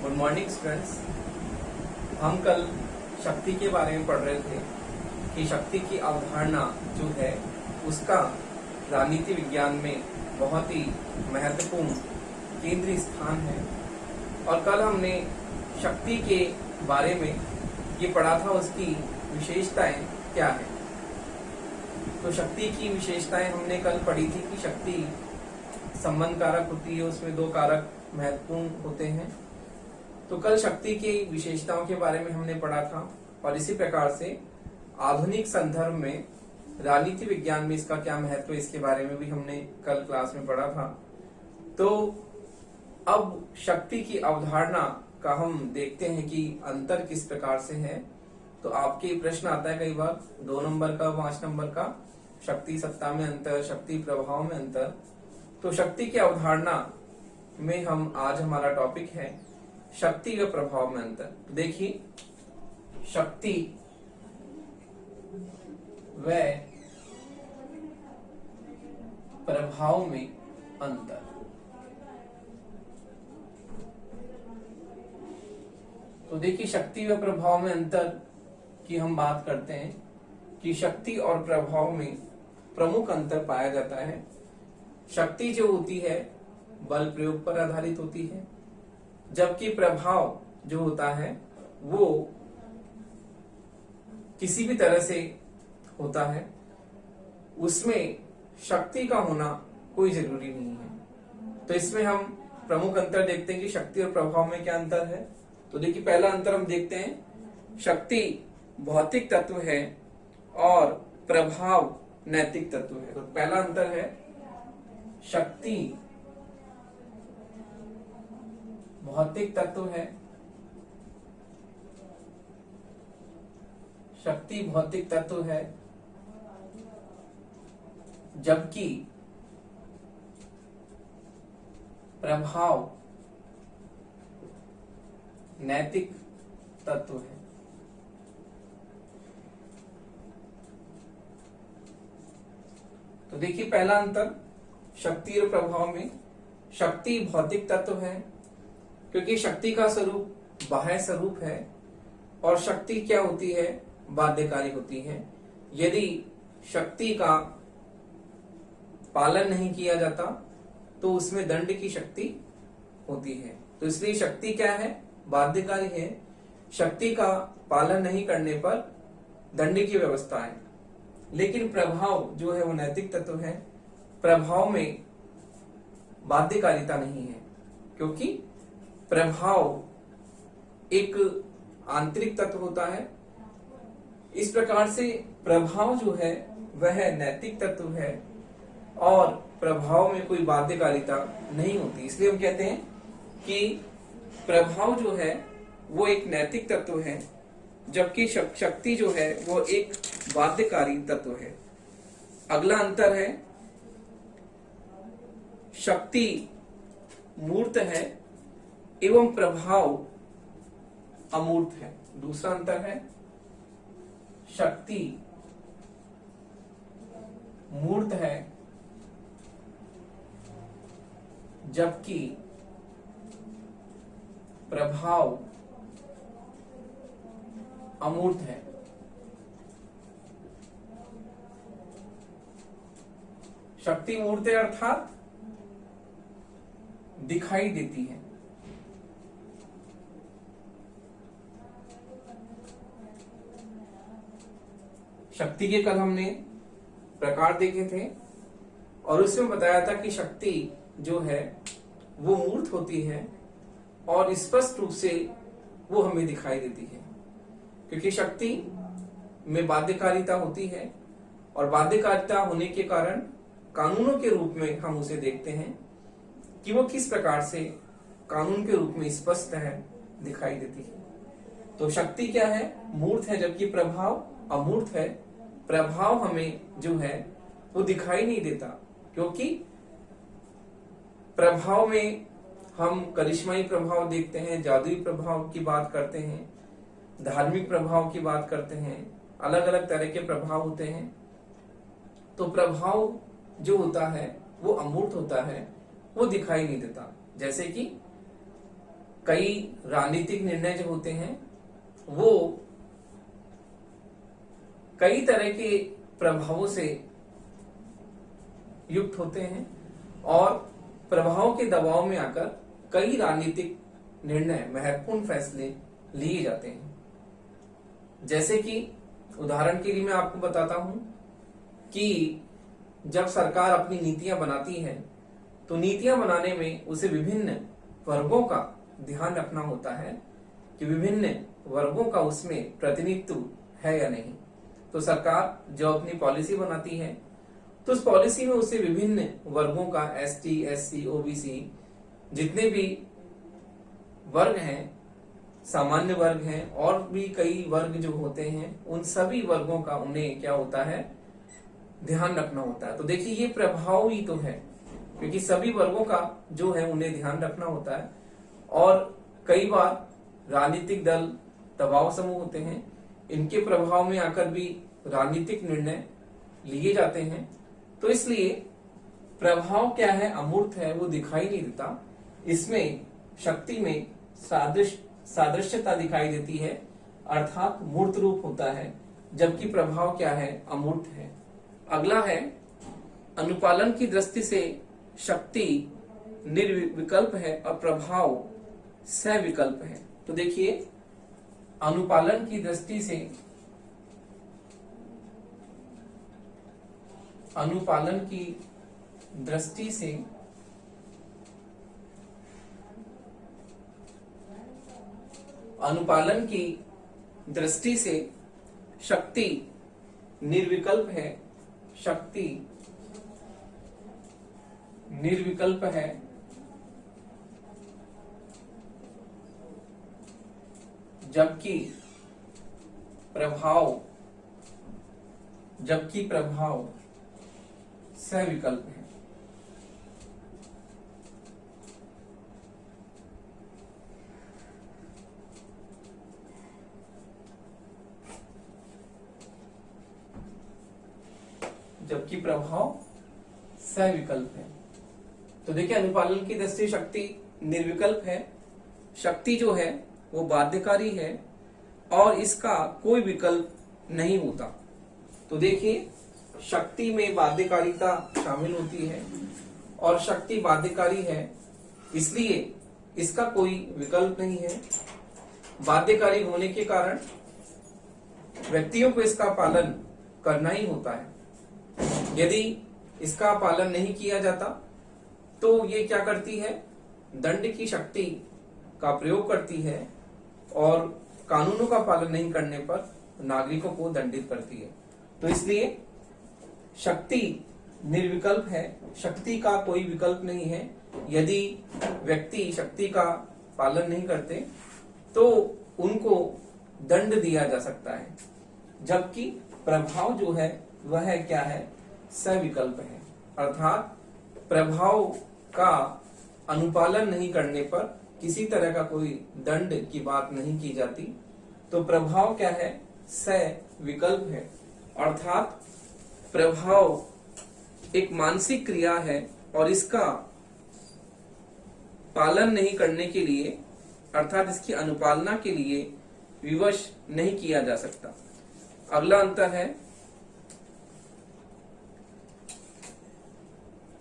Good morning students. हम कल शक्ति के बारे में पढ़ रहे थे कि शक्ति की अवधारणा जो है उसका राजनीति विज्ञान में बहुत ही महत्वपूर्ण केंद्रीय स्थान है। और कल हमने शक्ति के बारे में ये पढ़ा था, उसकी विशेषताएं क्या है। तो शक्ति की विशेषताएं हमने कल पढ़ी थी कि शक्ति संबंध कारक होती है, उसमें दो कारक महत्वपूर्ण होते हैं। तो कल शक्ति की विशेषताओं के बारे में हमने पढ़ा था और इसी प्रकार से आधुनिक संदर्भ में राजनीति विज्ञान में इसका क्या महत्व है इसके बारे में भी हमने कल क्लास में पढ़ा था। तो अब शक्ति की अवधारणा का हम देखते हैं कि अंतर किस प्रकार से है। तो आपके प्रश्न आता है कई बार 2 नंबर का 5 नंबर का, शक्ति सत्ता में अंतर, शक्ति प्रभाव में अंतर। तो शक्ति की अवधारणा में हम आज हमारा टॉपिक है शक्ति व प्रभाव में अंतर। देखिए, शक्ति व प्रभाव में अंतर। तो देखिए, शक्ति व प्रभाव में अंतर की हम बात करते हैं कि शक्ति और प्रभाव में प्रमुख अंतर पाया जाता है। शक्ति जो होती है बल प्रयोग पर आधारित होती है, जबकि प्रभाव जो होता है वो किसी भी तरह से होता है, उसमें शक्ति का होना कोई जरूरी नहीं है। तो इसमें हम प्रमुख अंतर देखते हैं कि शक्ति और प्रभाव में क्या अंतर है। तो देखिए, पहला अंतर हम देखते हैं, शक्ति भौतिक तत्व है और प्रभाव नैतिक तत्व है। तो पहला अंतर है शक्ति भौतिक तत्व है, शक्ति भौतिक तत्व है, जबकि प्रभाव नैतिक तत्व है। तो देखिए, पहला अंतर शक्ति और प्रभाव में, शक्ति भौतिक तत्व है क्योंकि शक्ति का स्वरूप बाह्य स्वरूप है और शक्ति क्या होती है, बाध्यकारी होती है। यदि शक्ति का पालन नहीं किया जाता तो उसमें दंड की शक्ति होती है। तो इसलिए शक्ति क्या है, बाध्यकारी है। शक्ति का पालन नहीं करने पर दंड की व्यवस्था है। लेकिन प्रभाव जो है वो नैतिक तत्व है। प्रभाव में बाध्यकारिता नहीं है क्योंकि प्रभाव एक आंतरिक तत्व होता है। इस प्रकार से प्रभाव जो है वह नैतिक तत्व है और प्रभाव में कोई बाध्यकारिता नहीं होती। इसलिए हम कहते हैं कि प्रभाव जो है वो एक नैतिक तत्व है, जबकि शक्ति जो है वो एक बाध्यकारी तत्व है। अगला अंतर है, शक्ति मूर्त है एवं प्रभाव अमूर्त है। दूसरा अंतर है, शक्ति मूर्त है जबकि प्रभाव अमूर्त है। शक्ति मूर्त है अर्थात दिखाई देती है, शक्ति के कल हमने प्रकार देखे थे और उसमें बताया था कि शक्ति जो है वो मूर्त होती है और स्पष्ट रूप से वो हमें दिखाई देती है क्योंकि शक्ति में बाध्यकारिता होती है और बाध्यकारिता होने के कारण कानूनों के रूप में हम उसे देखते हैं कि वो किस प्रकार से कानून के रूप में स्पष्ट है, दिखाई देती है। तो शक्ति क्या है, मूर्त है, जबकि प्रभाव अमूर्त है। प्रभाव हमें जो है वो दिखाई नहीं देता क्योंकि प्रभाव में हम करिश्माई प्रभाव देखते हैं, जादुई प्रभाव की बात करते हैं, धार्मिक प्रभाव की बात करते हैं, अलग अलग तरह के प्रभाव होते हैं। तो प्रभाव जो होता है वो अमूर्त होता है, वो दिखाई नहीं देता। जैसे कि कई राजनीतिक निर्णय जो होते हैं वो कई तरह के प्रभावों से युक्त होते हैं और प्रभाव के दबाव में आकर कई राजनीतिक निर्णय, महत्वपूर्ण फैसले लिए जाते हैं। जैसे कि उदाहरण के लिए मैं आपको बताता हूं कि जब सरकार अपनी नीतियां बनाती है तो नीतियां बनाने में उसे विभिन्न वर्गों का ध्यान रखना होता है कि विभिन्न वर्गों का उसमें प्रतिनिधित्व है या नहीं। तो सरकार जो अपनी पॉलिसी बनाती है तो उस पॉलिसी में उसे विभिन्न वर्गों का, एसटी, एससी, ओबीसी, जितने भी वर्ग हैं, सामान्य वर्ग हैं और भी कई वर्ग जो होते हैं, उन सभी वर्गों का उन्हें क्या होता है, ध्यान रखना होता है। तो देखिए ये प्रभाव ही तो है, क्योंकि सभी वर्गों का जो है उन्हें ध्यान रखना होता है और कई बार राजनीतिक दल, दबाव समूह होते हैं, इनके प्रभाव में आकर भी राजनीतिक निर्णय लिए जाते हैं। तो इसलिए प्रभाव क्या है, अमूर्त है, वो दिखाई नहीं देता। इसमें शक्ति में सादृश्यता दिखाई देती है, अर्थात मूर्त रूप होता है, जबकि प्रभाव क्या है, अमूर्त है। अगला है, अनुपालन की दृष्टि से शक्ति निर्विकल्प है और प्रभाव सविकल्प है। तो देखिए अनुपालन की दृष्टि से शक्ति निर्विकल्प है, जबकि प्रभाव सविकल्प है। जबकि प्रभाव सविकल्प है। तो देखिए अनुपालन की दृष्टि से शक्ति निर्विकल्प है। शक्ति जो है वो बाध्यकारी है और इसका कोई विकल्प नहीं होता। तो देखिए शक्ति में बाध्यकारिता शामिल होती है और शक्ति बाध्यकारी है, इसलिए इसका कोई विकल्प नहीं है। बाध्यकारी होने के कारण व्यक्तियों को इसका पालन करना ही होता है। यदि इसका पालन नहीं किया जाता तो ये क्या करती है, दंड की शक्ति का प्रयोग करती है और कानूनों का पालन नहीं करने पर नागरिकों को दंडित करती है। तो इसलिए शक्ति निर्विकल्प है, शक्ति का कोई विकल्प नहीं है। यदि व्यक्ति शक्ति का पालन नहीं करते तो उनको दंड दिया जा सकता है, जबकि प्रभाव जो है वह क्या है, सविकल्प है। अर्थात प्रभाव का अनुपालन नहीं करने पर किसी तरह का कोई दंड की बात नहीं की जाती। तो प्रभाव क्या है, सविकल्प है। अर्थात प्रभाव एक मानसिक क्रिया है और इसका पालन नहीं करने के लिए, अर्थात इसकी अनुपालना के लिए विवश नहीं किया जा सकता। अगला अंतर है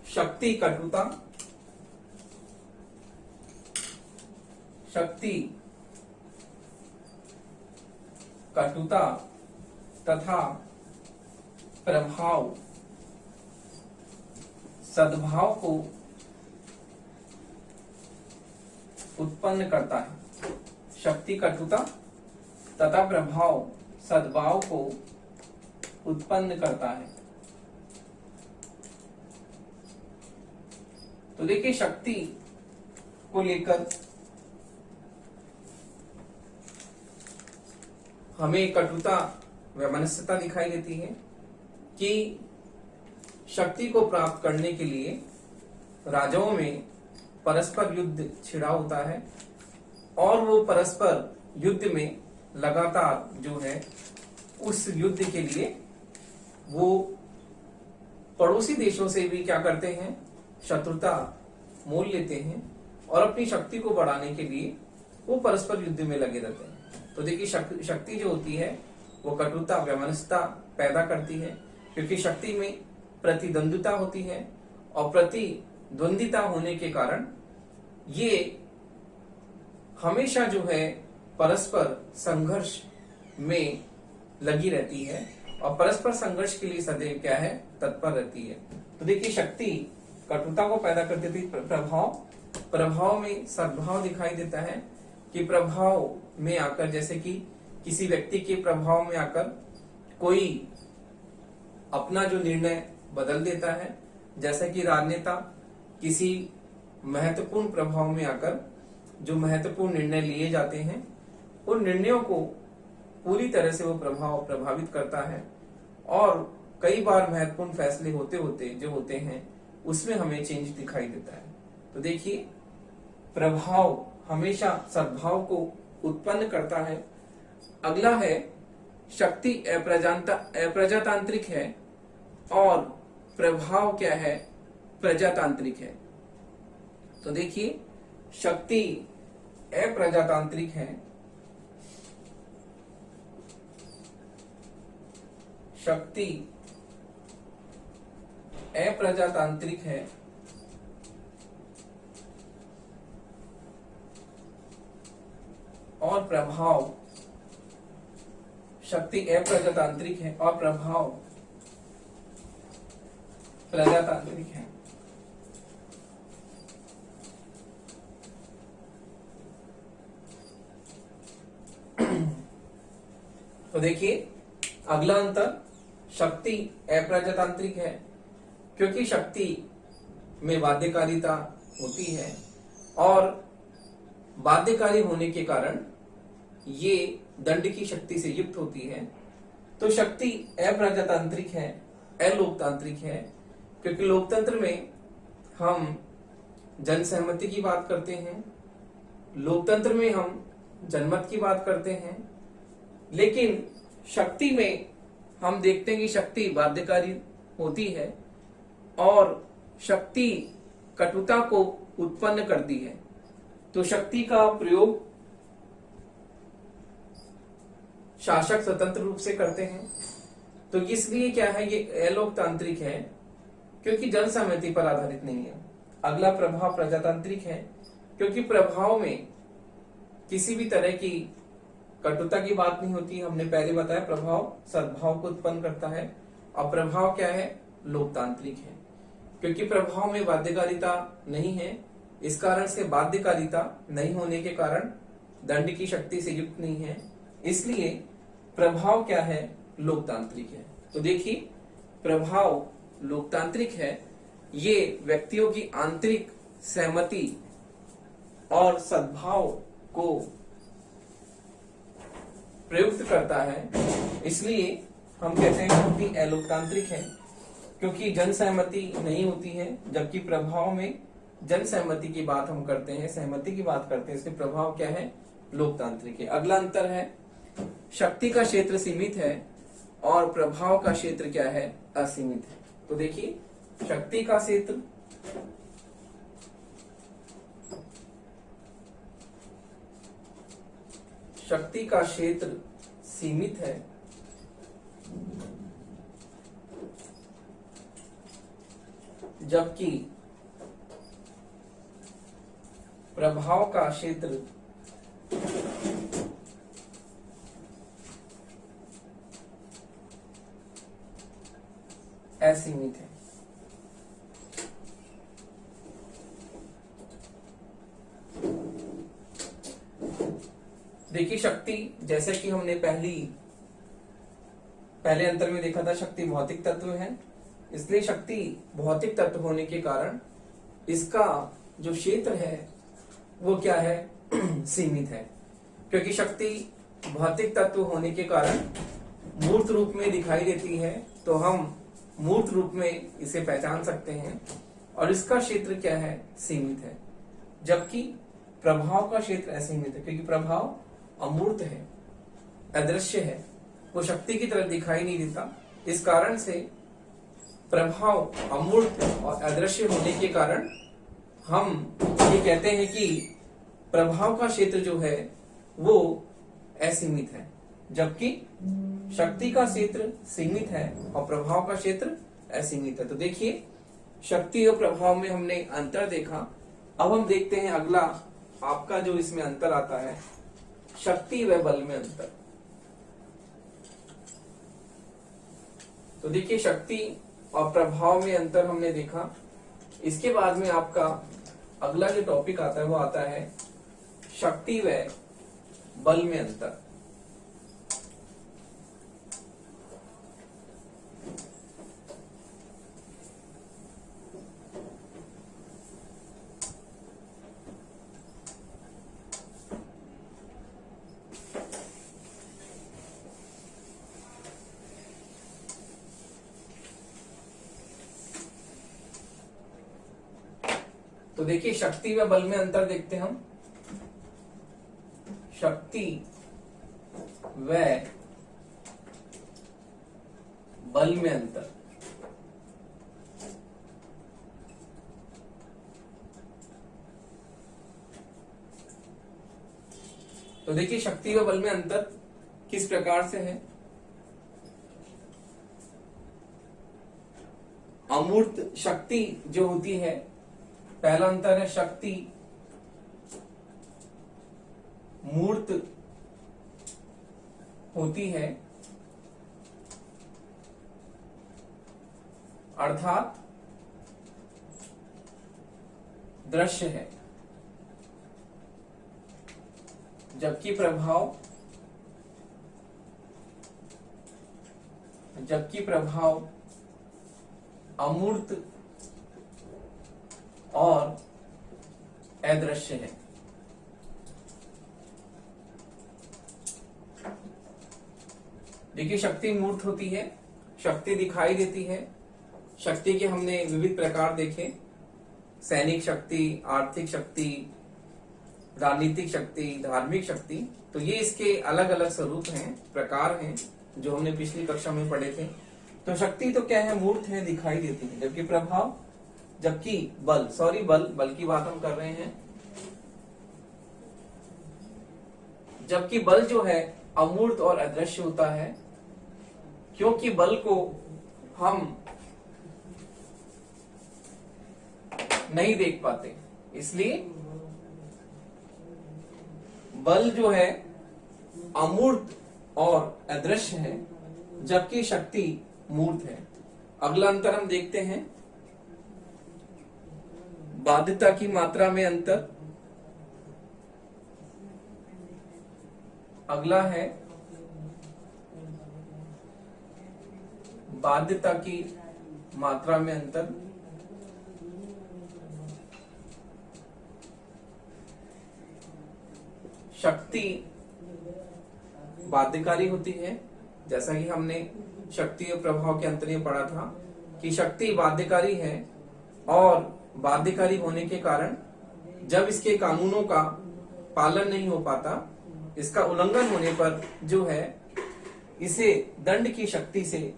शक्ति कटुता, तथा प्रभाव सद्भाव को उत्पन्न करता है। शक्ति कटुता तथा प्रभाव सद्भाव को उत्पन्न करता है। तो देखिए शक्ति को लेकर हमें कटुता वैमनस्यता दिखाई देती है कि शक्ति को प्राप्त करने के लिए राजाओं में परस्पर युद्ध छिड़ा होता है और वो परस्पर युद्ध में लगातार जो है उस युद्ध के लिए वो पड़ोसी देशों से भी क्या करते हैं, शत्रुता मोल लेते हैं और अपनी शक्ति को बढ़ाने के लिए वो परस्पर युद्ध में लगे रहते हैं। तो देखिए शक्ति जो होती है वो कटुता, वैमनस्यता पैदा करती है, क्योंकि शक्ति में प्रतिद्वंद्विता होती है और प्रतिद्वंद्विता होने के कारण ये हमेशा जो है परस्पर संघर्ष में लगी रहती है और परस्पर संघर्ष के लिए सदैव क्या है, तत्पर रहती है। तो देखिए शक्ति कटुता को पैदा करती थी। प्रभाव में सद्भाव दिखाई देता है कि प्रभाव में आकर, जैसे कि किसी व्यक्ति के प्रभाव में आकर कोई अपना जो निर्णय बदल देता है, जैसे कि राजनेता किसी महत्वपूर्ण प्रभाव में आकर जो महत्वपूर्ण निर्णय लिए जाते हैं, उन निर्णयों को पूरी तरह से वो प्रभाव प्रभावित करता है और कई बार महत्वपूर्ण फैसले होते होते जो होते हैं उसमें हमें चेंज दिखाई देता है। तो देखिए प्रभाव हमेशा सद्भाव को उत्पन्न करता है। अगला है शक्ति अप्रजातांत्रिक है और प्रभाव क्या है, प्रजातांत्रिक है। तो देखिए शक्ति अप्रजातांत्रिक है, शक्ति अप्रजातांत्रिक है और प्रभाव, शक्ति अप्रजातांत्रिक है और प्रभाव प्रजातांत्रिक है। तो देखिए अगला अंतर, शक्ति अप्रजातांत्रिक है क्योंकि शक्ति में बाध्यकारिता होती है और बाध्यकारी होने के कारण ये दंड की शक्ति से युक्त होती है। तो शक्ति अप्रजातांत्रिक है, अलोकतांत्रिक है, क्योंकि लोकतंत्र में हम जनसहमति की बात करते हैं, लोकतंत्र में हम जनमत की बात करते हैं, लेकिन शक्ति में हम देखते हैं कि शक्ति बाध्यकारी होती है और शक्ति कटुता को उत्पन्न करती है। तो शक्ति का प्रयोग शासक स्वतंत्र रूप से करते हैं। तो इसलिए क्या है, ये अलोकतांत्रिक है क्योंकि जनसहमति पर आधारित नहीं है। अगला प्रभाव प्रजातांत्रिक है क्योंकि प्रभाव में किसी भी तरह की कटुता की बात नहीं होती। हमने पहले बताया प्रभाव सद्भाव को उत्पन्न करता है और प्रभाव क्या है, लोकतांत्रिक है क्योंकि प्रभाव में बाध्यकारिता नहीं है। इस कारण से बाध्यकारिता नहीं होने के कारण दंड की शक्ति से युक्त नहीं है, इसलिए प्रभाव क्या है, लोकतांत्रिक है। तो देखिए प्रभाव लोकतांत्रिक है, ये व्यक्तियों की आंतरिक सहमति और सद्भाव को प्रयुक्त करता है, इसलिए हम कहते हैं कि अलोकतांत्रिक है क्योंकि जनसहमति नहीं होती है, जबकि प्रभाव में जनसहमति की बात हम करते हैं, सहमति की बात करते हैं, इसलिए प्रभाव क्या है, लोकतांत्रिक है। अगला अंतर है शक्ति का क्षेत्र सीमित है और प्रभाव का क्षेत्र क्या है, असीमित है। तो देखिए शक्ति का क्षेत्र सीमित है जबकि प्रभाव का क्षेत्र असीमित है। देखिए शक्ति, जैसे कि हमने पहले अंतर में देखा था, शक्ति भौतिक तत्व है, इसलिए शक्ति भौतिक तत्व होने के कारण इसका जो क्षेत्र है वो क्या है, सीमित है। क्योंकि शक्ति भौतिक तत्व होने के कारण मूर्त रूप में दिखाई देती है, तो हम मूर्त रूप में इसे पहचान सकते हैं और इसका क्षेत्र क्या है, सीमित है। जबकि प्रभाव का क्षेत्र असीमित है क्योंकि प्रभाव अमूर्त है, अदृश्य है, वो शक्ति की तरह दिखाई नहीं देता। इस कारण से प्रभाव अमूर्त और अदृश्य होने के कारण हम ये कहते हैं कि प्रभाव का क्षेत्र जो है वो असीमित है, जबकि शक्ति का क्षेत्र सीमित है और प्रभाव का क्षेत्र असीमित है। तो देखिए, शक्ति और प्रभाव में हमने अंतर देखा। अब हम देखते हैं अगला आपका जो इसमें अंतर आता है, शक्ति व बल में अंतर। तो देखिए, शक्ति और प्रभाव में अंतर हमने देखा। इसके बाद में आपका अगला जो टॉपिक आता है वो आता है शक्ति व बल में अंतर। तो देखिए, शक्ति व बल में अंतर देखते हैं हम। शक्ति व बल में अंतर। तो देखिए, शक्ति व बल में अंतर किस प्रकार से है। अमूर्त शक्ति जो होती है, पहला अंतर है शक्ति मूर्त होती है, अर्थात दृश्य है, जबकि प्रभाव अमूर्त और अदृश्य है। देखिए, शक्ति मूर्त होती है, शक्ति दिखाई देती है। शक्ति के हमने विविध प्रकार देखे, सैनिक शक्ति, आर्थिक शक्ति, राजनीतिक शक्ति, धार्मिक शक्ति। तो ये इसके अलग अलग स्वरूप हैं, प्रकार हैं, जो हमने पिछली कक्षा में पढ़े थे। तो शक्ति तो क्या है, मूर्त है, दिखाई देती है, जबकि बल की बात हम कर रहे हैं। जबकि बल जो है अमूर्त और अदृश्य होता है, क्योंकि बल को हम नहीं देख पाते, इसलिए बल जो है अमूर्त और अदृश्य है, जबकि शक्ति मूर्त है। अगला अंतर हम देखते हैं, बाध्यता की मात्रा में अंतर। अगला है बाध्यता की मात्रा में अंतर। शक्ति बाध्यकारी होती है, जैसा कि हमने शक्ति और प्रभाव के अंतर में पढ़ा था कि शक्ति बाध्यकारी है, और बाध्यकारी होने के कारण जब इसके कानूनों का पालन नहीं हो पाता, इसका उल्लंघन होने पर जो है इसे दंड की शक्ति से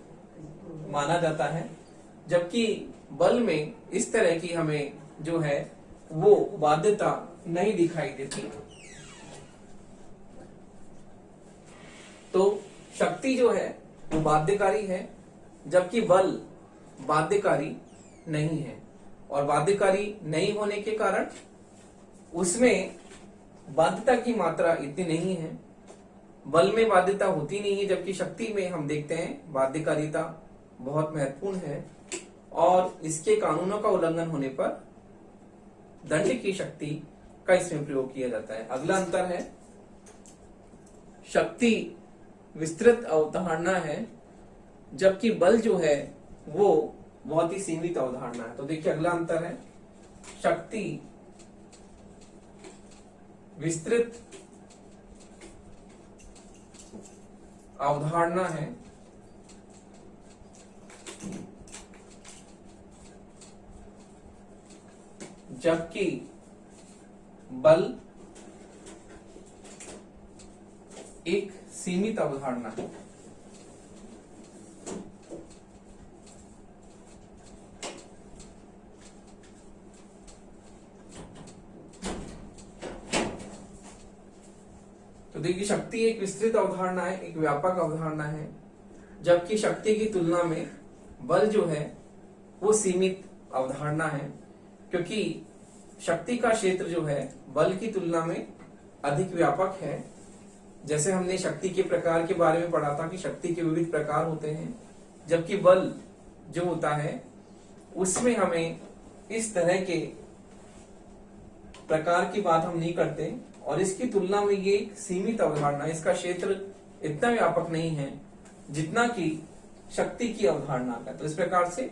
माना जाता है। जबकि बल में इस तरह की हमें जो है वो बाध्यता नहीं दिखाई देती। तो शक्ति जो है वो बाध्यकारी है, जबकि बल बाध्यकारी नहीं है, और बाध्यकारी नहीं होने के कारण उसमें बाध्यता की मात्रा इतनी नहीं है। बल में बाध्यता होती नहीं है, जबकि शक्ति में हम देखते हैं बाध्यकारिता बहुत महत्वपूर्ण है, और इसके कानूनों का उल्लंघन होने पर दंड की शक्ति का इसमें प्रयोग किया जाता है। अगला अंतर है शक्ति विस्तृत अवधारणा है, जबकि बल जो है वो बहुत ही सीमित अवधारणा है। तो देखिए, अगला अंतर है शक्ति विस्तृत अवधारणा है, जबकि बल एक सीमित अवधारणा है। तो देखिए शक्ति एक विस्तृत अवधारणा है, एक व्यापक अवधारणा है, जबकि शक्ति की तुलना में बल जो है वो सीमित अवधारणा है, क्योंकि शक्ति का क्षेत्र जो है बल की तुलना में अधिक व्यापक है। जैसे हमने शक्ति के प्रकार के बारे में पढ़ा था कि शक्ति के विविध प्रकार होते हैं, जबकि बल जो होता है उसमें हमें इस तरह के प्रकार की बात हम नहीं करते, और इसकी तुलना में ये एक सीमित अवधारणा, इसका क्षेत्र इतना व्यापक नहीं है जितना कि शक्ति की अवधारणा का। तो इस प्रकार से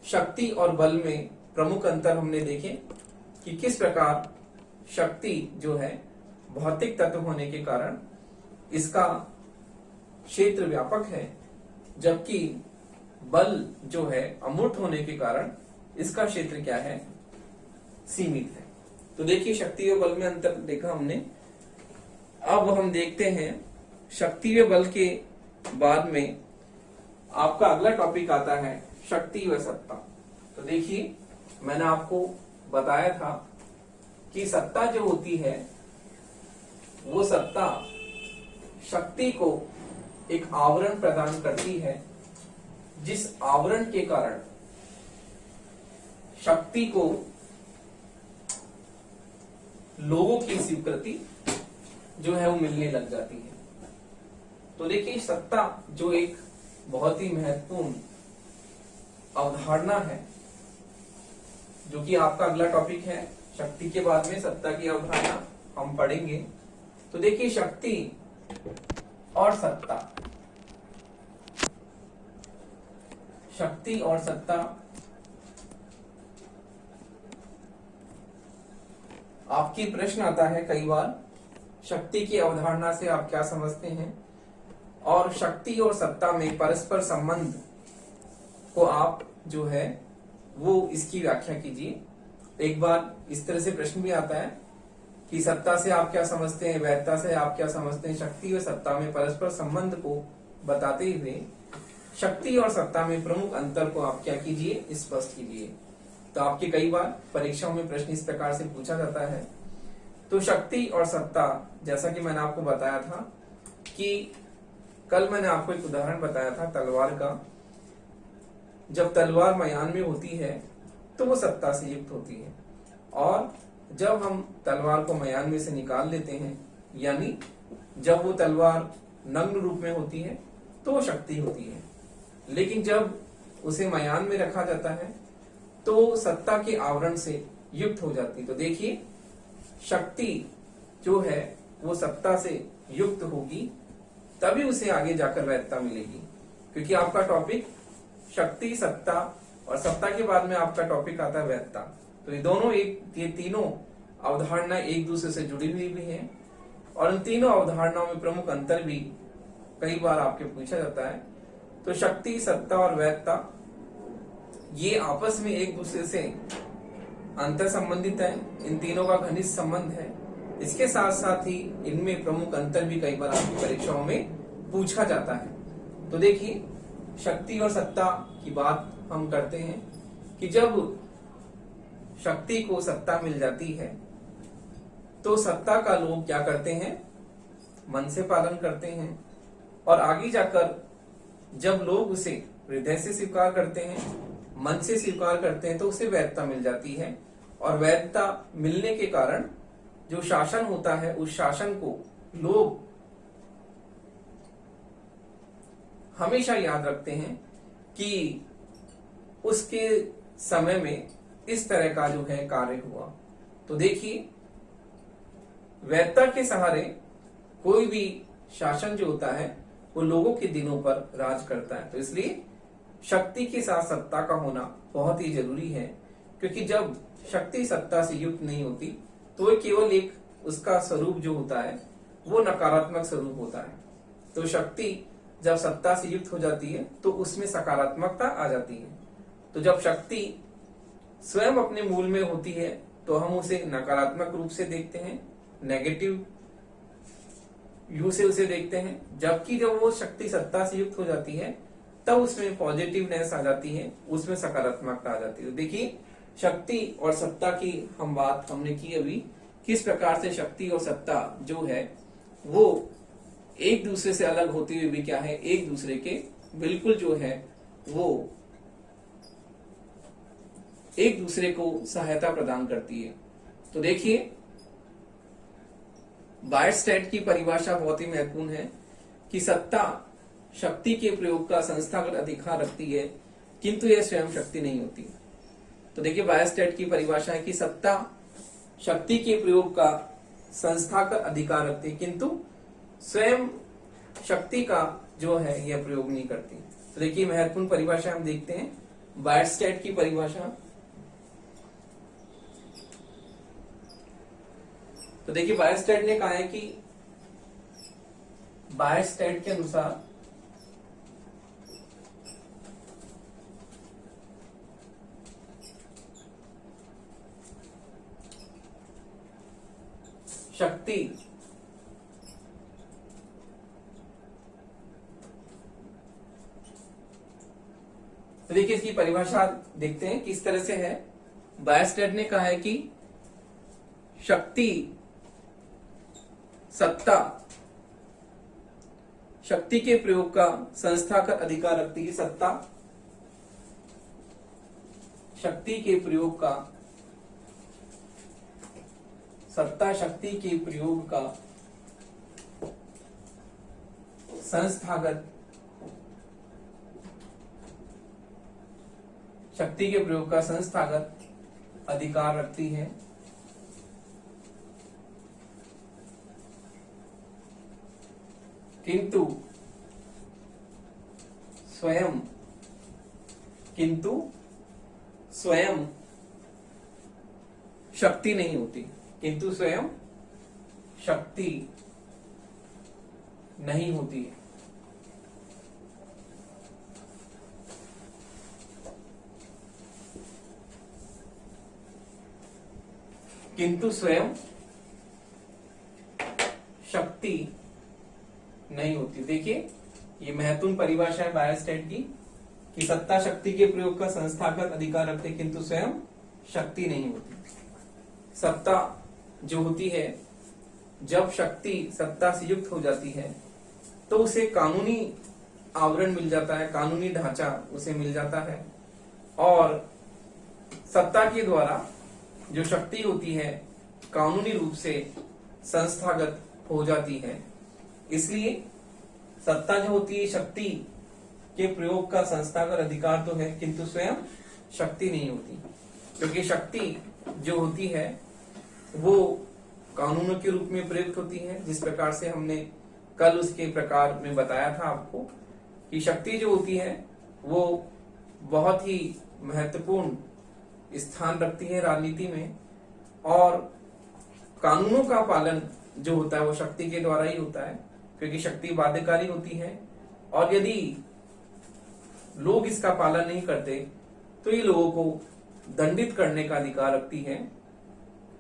शक्ति और बल में प्रमुख अंतर हमने देखे कि किस प्रकार शक्ति जो है भौतिक तत्व होने के कारण इसका क्षेत्र व्यापक है, जबकि बल जो है अमूर्त होने के कारण इसका क्षेत्र क्या है, सीमित है। तो देखिए शक्ति और बल में अंतर देखा हमने। अब हम देखते हैं शक्ति व बल के बाद में आपका अगला टॉपिक आता है शक्ति व सत्ता। तो देखिए मैंने आपको बताया था कि सत्ता जो होती है वो सत्ता शक्ति को एक आवरण प्रदान करती है, जिस आवरण के कारण शक्ति को लोगों की स्वीकृति जो है वो मिलने लग जाती है। तो देखिए सत्ता जो एक बहुत ही महत्वपूर्ण अवधारणा है, जो कि आपका अगला टॉपिक है। शक्ति के बाद में सत्ता की अवधारणा हम पढ़ेंगे। तो देखिए शक्ति और सत्ता, शक्ति और सत्ता आपकी प्रश्न आता है कई बार, शक्ति की अवधारणा से आप क्या समझते हैं, और शक्ति और सत्ता में परस्पर संबंध को आप जो है वो इसकी व्याख्या कीजिए। एक बार इस तरह से प्रश्न भी आता है कि सत्ता से आप क्या समझते हैं, वैधता से आप क्या समझते हैं। शक्ति और सत्ता में परस्पर संबंध को बताते हुए शक्ति और सत्ता में प्रमुख अंतर को आप क्या कीजिए, स्पष्ट कीजिए। तो आपके कई बार परीक्षाओं में प्रश्न इस प्रकार से पूछा जाता है। तो शक्ति और सत्ता, जैसा कि मैंने आपको बताया था कि कल मैंने आपको एक उदाहरण बताया था तलवार का। जब तलवार मैदान में होती है तो वो सत्ता से युक्त होती है, और जब हम तलवार को मैदान में से निकाल लेते हैं, यानी जब वो तलवार नग्न रूप में होती है तो वो शक्ति होती है। लेकिन जब उसे मैदान में रखा जाता है तो सत्ता के आवरण से युक्त हो जाती है। तो देखिए शक्ति जो है वो सत्ता से युक्त होगी, तभी उसे आगे जाकर वैधता मिलेगी। क्योंकि आपका टॉपिक शक्ति, सत्ता, और सत्ता के बाद में आपका टॉपिक आता है वैधता। तो ये तीनों अवधारणा एक दूसरे से जुड़ी हुई भी हैं, और इन तीनों अवधारणाओं में प्रमुख अंतर भी कई बार आपके पूछा जाता है। तो शक्ति, सत्ता और वैधता ये आपस में एक दूसरे से अंतर संबंधित है, इन तीनों का घनिष्ठ संबंध है। इसके साथ साथ ही इनमें प्रमुख अंतर भी कई बार आपकी परीक्षाओं में पूछा जाता है। तो देखिए शक्ति और सत्ता की बात हम करते हैं कि जब शक्ति को सत्ता मिल जाती है तो सत्ता का लोग क्या करते हैं, मन से पालन करते हैं, और आगे जाकर जब लोग उसे हृदय से स्वीकार करते हैं, मन से स्वीकार करते हैं, तो उसे वैधता मिल जाती है। और वैधता मिलने के कारण जो शासन होता है उस शासन को लोग हमेशा याद रखते हैं कि उसके समय में इस तरह का जो है कार्य हुआ। तो देखिए वैधता के सहारे कोई भी शासन जो होता है वो लोगों के दिनों पर राज करता है। तो इसलिए शक्ति के साथ सत्ता का होना बहुत ही जरूरी है, क्योंकि जब शक्ति सत्ता से युक्त नहीं होती तो वो केवल एक उसका स्वरूप जो होता है वो नकारात्मक स्वरूप होता है। तो शक्ति जब सत्ता से युक्त हो जाती है तो उसमें सकारात्मकता आ जाती है। तो जब शक्ति स्वयं अपने मूल में होती है तो हम उसे नकारात्मक रूप से देखते हैं, नेगेटिव व्यू से उसे देखते हैं। जबकि जब वो शक्ति सत्ता से युक्त हो जाती है तब उसमें पॉजिटिवनेस आ जाती है, उसमें सकारात्मकता आ जाती है। तो देखिए शक्ति और सत्ता की हम बात हमने की अभी, किस प्रकार से शक्ति और सत्ता जो है वो एक दूसरे से अलग होते हुए भी क्या है, एक दूसरे के बिल्कुल जो है वो एक दूसरे को सहायता प्रदान करती है। तो देखिए बायरस्टैट की परिभाषा बहुत ही महत्वपूर्ण है कि सत्ता शक्ति के प्रयोग का संस्थागत अधिकार रखती है किंतु यह स्वयं शक्ति नहीं होती। तो देखिए बायरस्टैट की परिभाषा है कि सत्ता शक्ति के प्रयोग का संस्थागत अधिकार रखती है किंतु स्वयं शक्ति का जो है यह प्रयोग नहीं करती। तो देखिए महत्वपूर्ण परिभाषा हम देखते हैं बायरस्टैट की परिभाषा। तो देखिए बायरस्टैट ने कहा है कि बायरस्टैट के अनुसार शक्ति तो देखिए इसकी परिभाषा देखते हैं किस तरह से है। बायरस्टैट ने कहा है कि शक्ति सत्ता शक्ति के प्रयोग का संस्थागत अधिकार रखती है। सत्ता शक्ति के प्रयोग का शक्ति के प्रयोग का संस्थागत शक्ति के प्रयोग का संस्थागत अधिकार रखती है। किंतु स्वयं शक्ति नहीं होती। किंतु स्वयं शक्ति नहीं होती है। किंतु स्वयं शक्ति नहीं होती। देखिए ये महत्वपूर्ण परिभाषा है बायरस्टैट की कि सत्ता शक्ति के प्रयोग का संस्थागत अधिकार रखते किंतु स्वयं शक्ति नहीं होती। सत्ता जो होती है जब शक्ति सत्ता से युक्त हो जाती है तो उसे कानूनी आवरण मिल जाता है, कानूनी ढांचा उसे मिल जाता है और सत्ता के द्वारा जो शक्ति होती है कानूनी रूप से संस्थागत हो जाती है। इसलिए सत्ता जो होती है शक्ति के प्रयोग का संस्थागत अधिकार तो है किंतु स्वयं शक्ति नहीं होती, क्योंकि शक्ति जो होती है वो कानूनों के रूप में प्रयुक्त होती है। जिस प्रकार से हमने कल उसके प्रकार में बताया था आपको कि शक्ति जो होती है वो बहुत ही महत्वपूर्ण स्थान रखती है राजनीति में और कानूनों का पालन जो होता है वो शक्ति के द्वारा ही होता है, क्योंकि शक्ति बाध्यकारी होती है और यदि लोग इसका पालन नहीं करते तो ये लोगों को दंडित करने का अधिकार रखती है।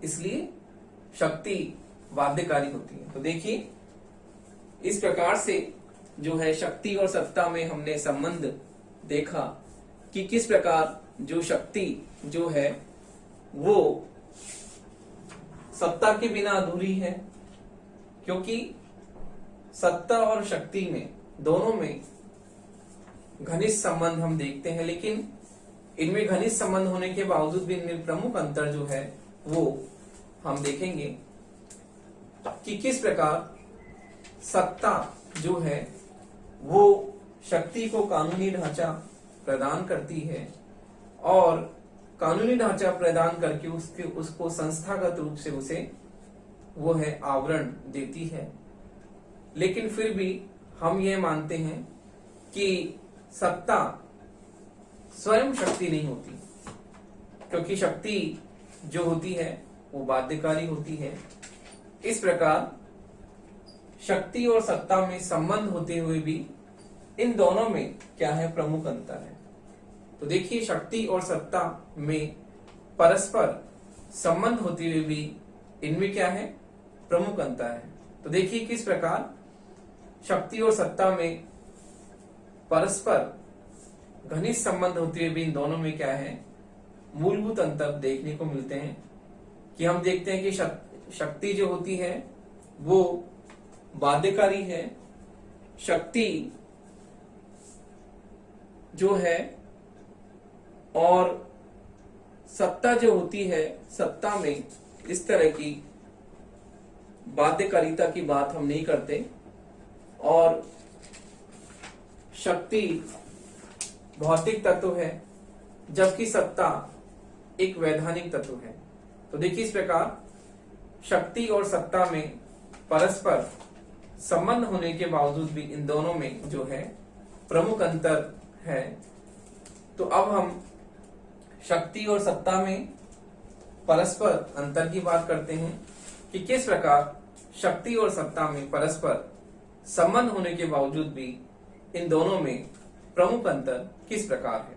इसलिए शक्ति बाध्यकारी होती है। तो देखिए इस प्रकार से जो है शक्ति और सत्ता में हमने संबंध देखा कि किस प्रकार जो शक्ति जो है वो सत्ता के बिना अधूरी है, क्योंकि सत्ता और शक्ति में दोनों में घनिष्ठ संबंध हम देखते हैं, लेकिन इनमें घनिष्ठ संबंध होने के बावजूद भी इनमें प्रमुख अंतर जो है वो हम देखेंगे कि किस प्रकार सत्ता जो है वो शक्ति को कानूनी ढांचा प्रदान करती है और कानूनी ढांचा प्रदान करके उसको संस्थागत रूप से उसे वो है आवरण देती है। लेकिन फिर भी हम ये मानते हैं कि सत्ता स्वयं शक्ति नहीं होती, क्योंकि शक्ति जो होती है वो बाध्यकारी होती है। इस प्रकार शक्ति और सत्ता में संबंध होते हुए भी इन दोनों में क्या है, प्रमुख अंतर है। तो देखिए शक्ति और सत्ता में परस्पर संबंध होते हुए भी इनमें क्या है, प्रमुख अंतर है। तो देखिए किस प्रकार शक्ति और सत्ता में परस्पर घनिष्ठ संबंध होते हुए भी इन दोनों में क्या है, मूलभूत अंतर देखने को मिलते हैं। कि हम देखते हैं कि शक्ति जो होती है वो बाध्यकारी है, शक्ति जो है और सत्ता जो होती है, सत्ता में इस तरह की बाध्यकारिता की बात हम नहीं करते। और शक्ति भौतिक तत्व है, जबकि सत्ता एक वैधानिक तत्व है। तो देखिए, इस प्रकार शक्ति और सत्ता में परस्पर संबंध होने के बावजूद भी इन दोनों में जो है प्रमुख अंतर है। तो अब हम शक्ति और सत्ता में परस्पर अंतर की बात करते हैं कि किस प्रकार शक्ति और सत्ता में परस्पर संबंध होने के बावजूद भी इन दोनों में प्रमुख अंतर किस प्रकार है।